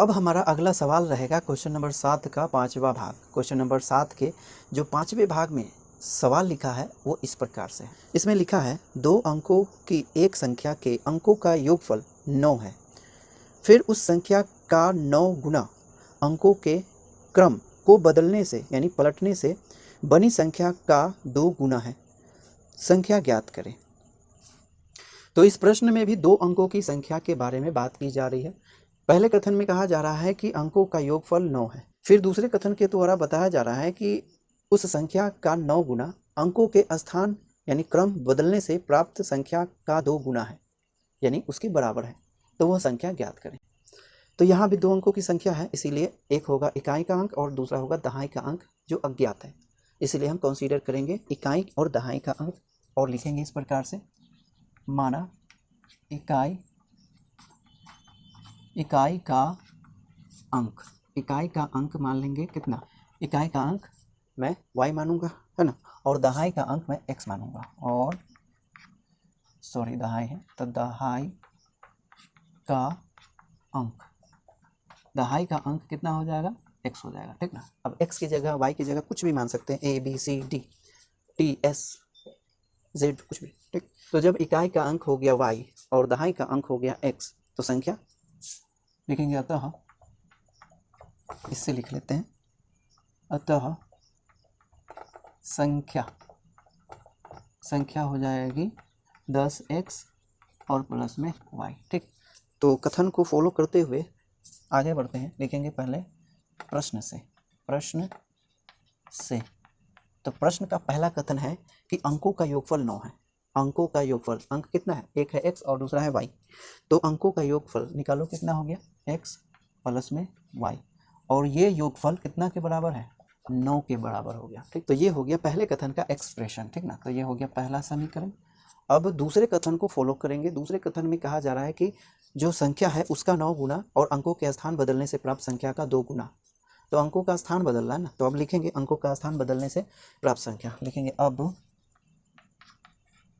अब हमारा अगला सवाल रहेगा क्वेश्चन नंबर 7 का 5वां भाग। क्वेश्चन नंबर 7 के जो 5वें भाग में सवाल लिखा है वो इस प्रकार से है। इसमें लिखा है 2 अंकों की एक संख्या के अंकों का योगफल 9 है, फिर उस संख्या का 9 गुना अंकों के क्रम को बदलने से यानी पलटने से बनी संख्या का 2 गुना है, संख्या ज्ञात करें। तो इस प्रश्न में भी 2 अंकों की संख्या के बारे में बात की जा रही है। पहले कथन में कहा जा रहा है कि अंकों का योगफल 9 है, फिर दूसरे कथन के द्वारा बताया जा रहा है कि उस संख्या का 9 गुना अंकों के स्थान यानी क्रम बदलने से प्राप्त संख्या का 2 गुना है, यानी उसके बराबर है, तो वह संख्या ज्ञात करें। तो यहाँ भी 2 अंकों की संख्या है, इसीलिए एक होगा इकाई का अंक और दूसरा होगा दहाई का अंक जो अज्ञात है, इसलिए हम कंसीडर करेंगे इकाई और दहाई का अंक और लिखेंगे इस प्रकार से, माना इकाई का अंक, इकाई का अंक मान लेंगे कितना, इकाई का अंक मैं y मानूंगा, है ना, और दहाई का अंक मैं x मानूंगा, और सॉरी दहाई है तो दहाई का अंक, दहाई का अंक कितना हो जाएगा, x हो जाएगा, ठीक ना। अब x की जगह y की जगह कुछ भी मान सकते हैं, a b c d t s z कुछ भी, ठीक। तो जब इकाई का अंक हो गया y और दहाई का अंक हो गया x, तो संख्या लिखेंगे, अतः इससे लिख लेते हैं, अतः संख्या हो जाएगी 10x और प्लस में y, ठीक। तो कथन को फॉलो करते हुए आगे बढ़ते हैं, लिखेंगे पहले प्रश्न से। तो प्रश्न का पहला कथन है कि अंकों का योगफल 9 है। अंकों का योगफल, अंक कितना है, एक है x और दूसरा है y, तो अंकों का योगफल निकालो कितना हो गया, x प्लस में y, और ये योगफल कितना के बराबर है, 9 के बराबर हो गया, ठीक। तो ये हो गया पहले कथन का एक्सप्रेशन, ठीक ना। तो ये हो गया पहला समीकरण। अब दूसरे कथन को फॉलो करेंगे। दूसरे कथन में कहा जा रहा है कि जो संख्या है उसका 9 गुना और अंकों के स्थान बदलने से प्राप्त संख्या का 2 गुना। तो अंकों का स्थान बदल रहा है ना, तो अब लिखेंगे अंकों का स्थान बदलने से प्राप्त संख्या, लिखेंगे अब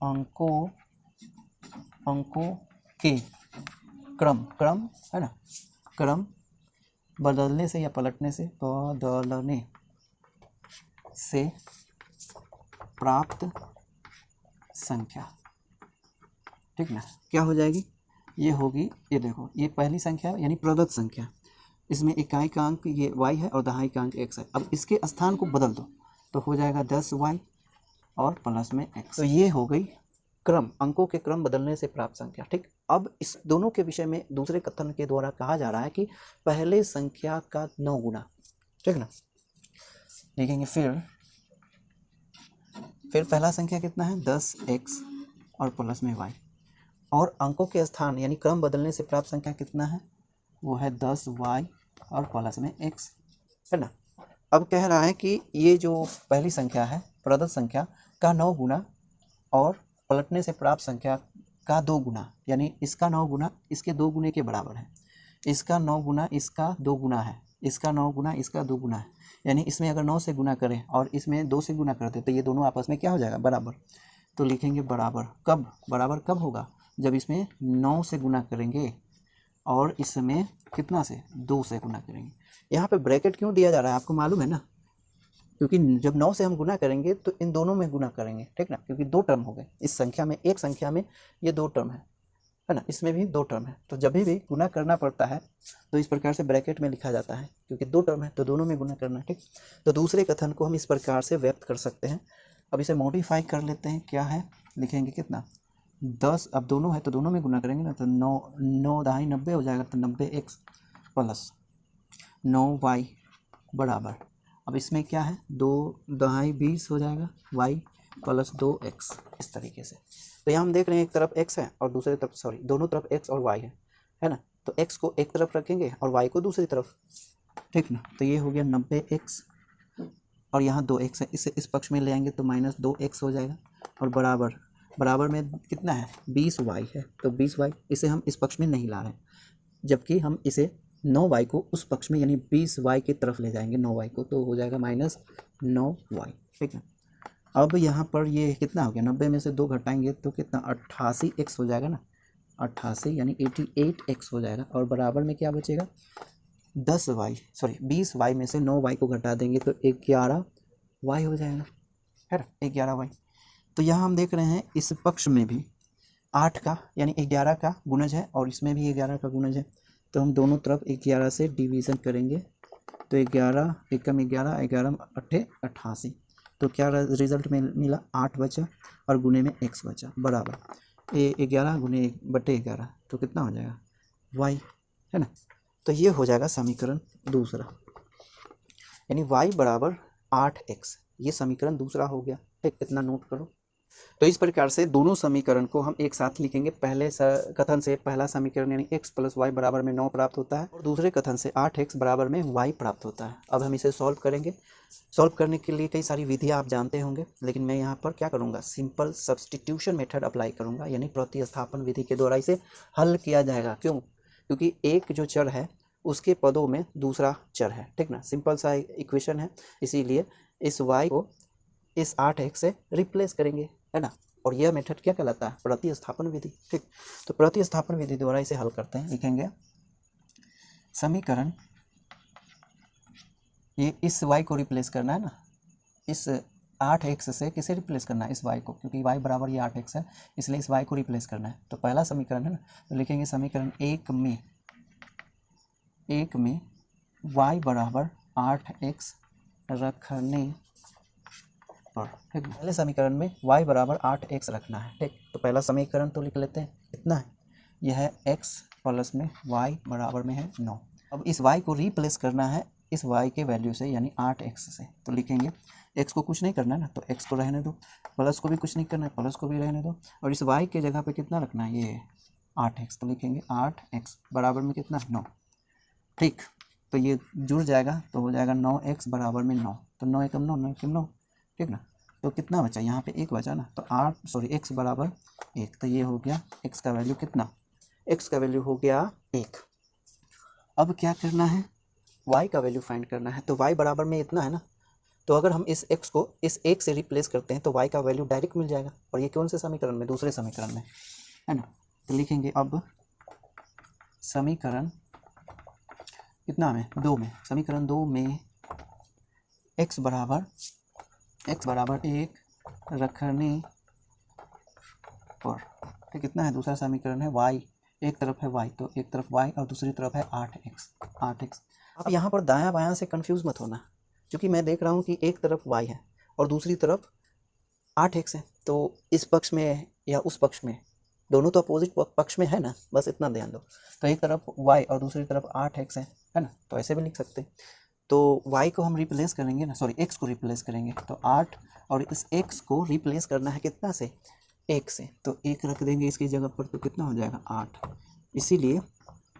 अंकों के क्रम है ना, क्रम बदलने से या पलटने से, बदलने से प्राप्त संख्या, ठीक ना, क्या हो जाएगी, ये होगी, ये देखो ये पहली संख्या यानी प्रदत्त संख्या, इसमें इकाई का अंक ये y है और दहाई का अंक x है। अब इसके स्थान को बदल दो तो हो जाएगा 10y और प्लस में x। तो ये हो गई क्रम, अंकों के क्रम बदलने से प्राप्त संख्या, ठीक। अब इस दोनों के विषय में दूसरे कथन के द्वारा कहा जा रहा है कि पहले संख्या का 9 गुना, ठीक ना। लिखेंगे फिर पहला संख्या कितना है, 10x और प्लस में y, और अंकों के स्थान यानी क्रम बदलने से प्राप्त संख्या कितना है, वो है 10y और प्लस में x, है ना। अब कह रहा है कि ये जो पहली संख्या है प्रदत्त संख्या का 9 गुना और पलटने से प्राप्त संख्या का 2 गुना, यानी इसका 9 गुना इसके 2 गुने के बराबर है, इसका 9 गुना इसका 2 गुना है, इसका 9 गुना इसका 2 गुना है, यानी इसमें अगर 9 से गुना करें और इसमें 2 से गुना करते तो ये दोनों आपस में क्या हो जाएगा, बराबर। तो लिखेंगे बराबर कब होगा, जब इसमें 9 से गुना करेंगे और इसमें कितना से 2 से गुना करेंगे। यहाँ पे ब्रैकेट क्यों दिया जा रहा है आपको मालूम है ना, क्योंकि जब 9 से हम गुना करेंगे तो इन दोनों में गुना करेंगे, ठीक ना, क्योंकि 2 टर्म हो गए इस संख्या में, एक संख्या में ये 2 टर्म है ना, इसमें भी 2 टर्म है, तो जब भी गुना करना पड़ता है तो इस प्रकार से ब्रैकेट में लिखा जाता है, क्योंकि 2 टर्म है तो दोनों में गुना करना, ठीक। तो दूसरे कथन को हम इस प्रकार से व्यक्त कर सकते हैं। अब इसे मॉडिफाई कर लेते हैं, क्या है, लिखेंगे कितना, 10, अब दोनों है तो दोनों में गुना करेंगे ना, तो 9 दहाई 90 हो जाएगा, तो 90x प्लस 9y बराबर, अब इसमें क्या है, 2 दहाई 20 हो जाएगा, y प्लस 2x, इस तरीके से। तो यहाँ हम देख रहे हैं एक तरफ x है और दूसरी तरफ दोनों तरफ x और y है ना, तो x को एक तरफ रखेंगे और y को दूसरी तरफ, ठीक ना। तो ये हो गया 90x और यहाँ 2x है, इसे इस पक्ष में ले आएंगे तो माइनस 2x हो जाएगा, और बराबर में कितना है, 20y है, तो 20y, इसे हम इस पक्ष में नहीं ला रहे हैं, जबकि हम इसे 9y को उस पक्ष में यानी 20y की तरफ ले जाएंगे 9y को, तो हो जाएगा माइनस 9y, ठीक है। अब यहाँ पर ये कितना हो गया, 90 में से 2 घटाएंगे तो कितना 88x हो जाएगा ना, 88 यानी 88x हो जाएगा, और बराबर में क्या बचेगा, 20 वाई में से 9 वाई को घटा देंगे तो 11 वाई हो जाएगा, है ना, 11 वाई। तो यहाँ हम देख रहे हैं इस पक्ष में भी 8 का यानी 11 का गुणज है और इसमें भी 11 का गुणज है। तो हम दोनों तरफ 11 से डिवीज़न करेंगे तो 11 एकम 11, 11 अट्ठे 88। तो क्या रिजल्ट में मिला, 8 बचा और गुने में x बचा बराबर 11 गुने 1/11 तो कितना हो जाएगा y, है ना। तो ये हो जाएगा समीकरण दूसरा, यानी y बराबर 8x, ये समीकरण दूसरा हो गया। ठीक, इतना नोट करो। तो इस प्रकार से दोनों समीकरण को हम एक साथ लिखेंगे। पहले कथन से पहला समीकरण यानी x + y बराबर में 9 प्राप्त होता है और दूसरे कथन से 8x बराबर में y प्राप्त होता है। अब हम इसे सॉल्व करेंगे। सॉल्व करने के लिए कई सारी विधियाँ आप जानते होंगे, लेकिन मैं यहाँ पर क्या करूँगा, सिंपल सब्सटीट्यूशन मेथड अप्लाई करूँगा, यानी प्रतिस्थापन विधि के द्वारा इसे हल किया जाएगा। क्यों? क्योंकि एक जो चर है उसके पदों में दूसरा चर है, ठीक ना, सिंपल सा इक्वेशन है, इसीलिए इस y को इस 8x से रिप्लेस करेंगे, है ना। और यह मेथड क्या कहलाता है, प्रतिस्थापन विधि। ठीक, तो प्रतिस्थापन विधि द्वारा इसे हल करते हैं। लिखेंगे समीकरण, ये इस y को रिप्लेस करना है ना, इस 8x से किसे रिप्लेस करना है, इस y को, क्योंकि y बराबर ये 8x है, इसलिए इस y को रिप्लेस करना है। तो पहला समीकरण है ना, तो लिखेंगे समीकरण एक में y बराबर 8x रखने पर, ठीक, पहले समीकरण में y बराबर 8x रखना है। ठीक, तो पहला समीकरण तो लिख लेते हैं, इतना है, यह है x प्लस में y बराबर में है 9। अब इस y को रिप्लेस करना है इस y के वैल्यू से यानी 8x से, तो लिखेंगे x को कुछ नहीं करना है ना, तो x को रहने दो, प्लस को भी कुछ नहीं करना है, प्लस को भी रहने दो, और इस y के जगह पे कितना रखना है, ये 8x, तो लिखेंगे 8x बराबर में कितना, 9। ठीक, तो ये जुड़ जाएगा तो हो जाएगा 9x बराबर में 9, तो 9 एकम 9, 9 एकम 9, ठीक ना। तो कितना बचा, यहाँ पे 1 बचा ना, तो x बराबर 1, तो ये हो गया x का वैल्यू कितना, x का वैल्यू हो गया 1। अब क्या करना है, y का वैल्यू फाइंड करना है। तो y बराबर में इतना है ना, तो अगर हम इस x को इस 1 से रिप्लेस करते हैं तो y का वैल्यू डायरेक्ट मिल जाएगा, और ये कौन से समीकरण में, दूसरे समीकरण में, है ना। तो लिखेंगे अब समीकरण कितना में, 2 में, समीकरण 2 में x बराबर 1 रखने पर, ठीक, कितना है, दूसरा समीकरण है y, एक तरफ है y, तो एक तरफ y और दूसरी तरफ है 8x। अब यहाँ पर दायां बायां से कंफ्यूज मत होना, क्योंकि मैं देख रहा हूँ कि एक तरफ y है और दूसरी तरफ 8x है, तो इस पक्ष में या उस पक्ष में, दोनों तो अपोजिट पक्ष में है ना, बस इतना ध्यान दो। तो एक तरफ y और दूसरी तरफ 8x है ना, तो ऐसे भी लिख सकते हैं। तो y को हम रिप्लेस करेंगे ना, सॉरी x को रिप्लेस करेंगे, तो 8 और इस x को रिप्लेस करना है कितना से, 1 से, तो 1 रख देंगे इसकी जगह पर, तो कितना हो जाएगा 8, इसीलिए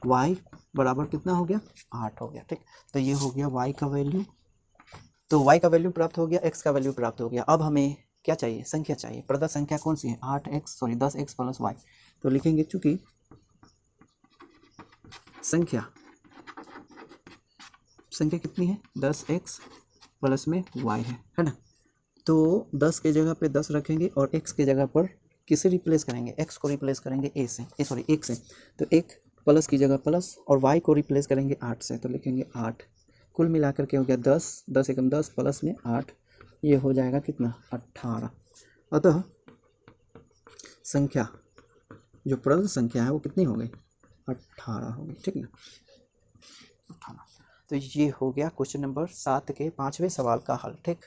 y बराबर कितना हो गया, 8 हो गया। ठीक, तो ये हो गया y का वैल्यू, तो y का वैल्यू प्राप्त हो गया, x का वैल्यू प्राप्त हो गया। अब हमें क्या चाहिए, संख्या चाहिए। प्रदत्त संख्या कौन सी है, 10x प्लस y, तो लिखेंगे चूंकि संख्या कितनी है, 10x प्लस में y है ना, तो 10 के जगह पे 10 रखेंगे और x के जगह पर किसे रिप्लेस करेंगे, x को रिप्लेस करेंगे a से, 1 से, तो 1 प्लस की जगह प्लस, और y को रिप्लेस करेंगे 8 से, तो लिखेंगे 8, कुल मिलाकर के हो गया 10 एकम 10 प्लस में 8, ये हो जाएगा कितना, 18। अतः संख्या, जो प्रदत्त संख्या है वो कितनी हो गई, 18 हो गई, ठीक ना, 18। तो ये हो गया क्वेश्चन नंबर 7 के 5वें सवाल का हल। ठीक।